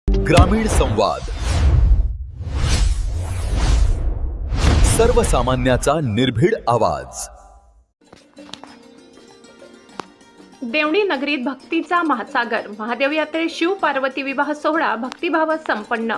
ग्रामीण संवाद, सर्वसामान्याचा निर्भीड आवाज। देवणी नगरीत भक्तीचा महासागर, महादेव यात्रे शिव पार्वती विवाह सोहळा भक्तिभावात संपन्न।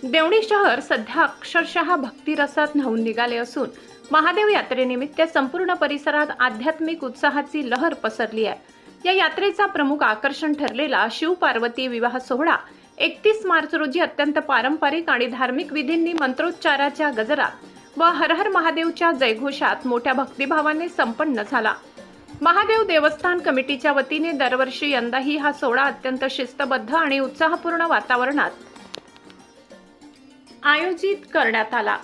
देवणी शहर सध्या अक्षरशः भक्तिरसात न्हाऊन निघाले असून महादेव यात्रेनिमित्त संपूर्ण परिसरात आध्यात्मिक उत्साहाची लहर पसरली आहे। या यात्रेचा प्रमुख आकर्षण ठरलेला शिव पार्वती विवाह सोहळा 31 मार्च रोजी अत्यंत पारंपरिक आणि धार्मिक विधींनी मंत्रोच्चाराच्या गजरात व हर हर महादेवच्या जयघोषात मोठ्या भक्तिभावाने संपन्न झाला। महादेव देवस्थान कमिटीच्या वतीने दरवर्षी यंदाही हा सोहळा अत्यंत शिस्तबद्ध आणि उत्साहपूर्ण वातावरणात आयोजित करण्यात आला।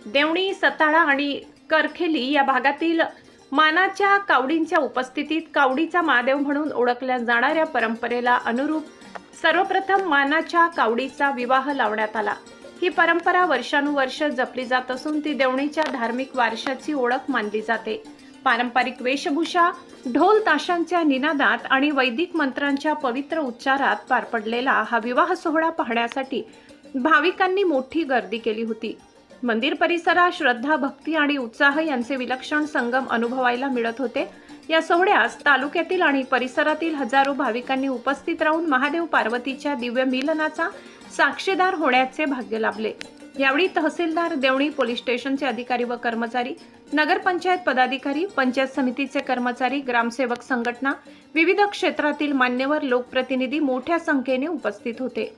देवणी, सताळा आणि करखेली या भागातील मानाच्या कावडींच्या उपस्थितीत कावडीचा महादेव म्हणून ओळखल्या जाणाऱ्या परंपरेला अनुरूप सर्वप्रथम मानाच्या कावडीचा विवाह लावण्यात आला। ही परंपरा वर्षानुवर्ष जपली जात असून ती देवणीच्या धार्मिक वारशाची ओळख मानली जाते। पारंपरिक वेशभूषा, ढोल ताशांच्या निनादात आणि वैदिक मंत्रांच्या पवित्र उच्चारात पार पडलेला हा विवाह सोहळा पाहण्यासाठी भाविकांनी मोठी गर्दी केली होती। मंदिर परिसरात श्रद्धा, भक्ती आणि उत्साह यांचे विलक्षण संगम अनुभवायला मिळत होते। या सोहळ्यास तालुक्यातील आणि परिसरातील हजारो भाविकांनी उपस्थित राहून महादेव पार्वतीच्या दिव्य मिलनाचा साक्षीदार होण्याचे भाग्य लाभले। यावेळी तहसीलदार, देवणी पोलीस स्टेशनचे अधिकारी व कर्मचारी, नगरपंचायत पदाधिकारी, पंचायत समितीचे कर्मचारी, ग्रामसेवक संघटना, विविध क्षेत्रातील मान्यवर, लोकप्रतिनिधी मोठ्या संख्येने उपस्थित होते।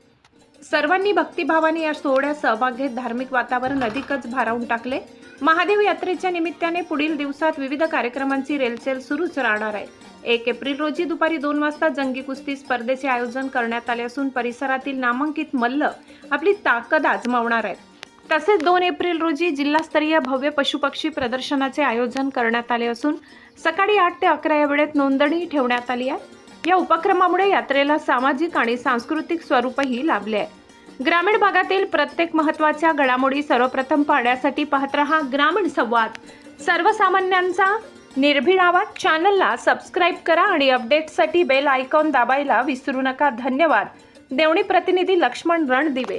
सर्वांनी भक्तिभावाने या सोहळ्यात सहभाग घेत धार्मिक वातावरण अधिकच भारावून टाकले। महादेव यात्रेच्या निमित्ताने पुढील दिवसात विविध कार्यक्रमांची रेलचेल सुरूच राहणार आहे। 1 एप्रिल रोजी दुपारी 2 वाजता जंगी कुस्ती स्पर्धेचे आयोजन करण्यात आले असून परिसरातील नामांकित मल्ल आपली ताकद आजमावणार आहेत। तसेच 2 एप्रिल रोजी जिल्हास्तरीय भव्य पशुपक्षी प्रदर्शनाचे आयोजन करण्यात आले असून सकाळी 8 ते 11 या वेळेत नोंदणी ठेवण्यात आली आहे। या उपक्रमामुळे यात्रेला सामाजिक आणि सांस्कृतिक स्वरूपही लाभले आहे। ग्रामीण भागातील प्रत्येक महत्त्वाच्या घडामोडी सर्वप्रथम पाहण्यासाठी पाहत रहा ग्रामीण संवाद, सर्वसामान्यांचा निर्भीड आवाज। चॅनलला सबस्क्राईब करा आणि अपडेट्ससाठी बेल आयकॉन दाबायला विसरू नका। धन्यवाद। देवणी प्रतिनिधी लक्ष्मण रणदिवे।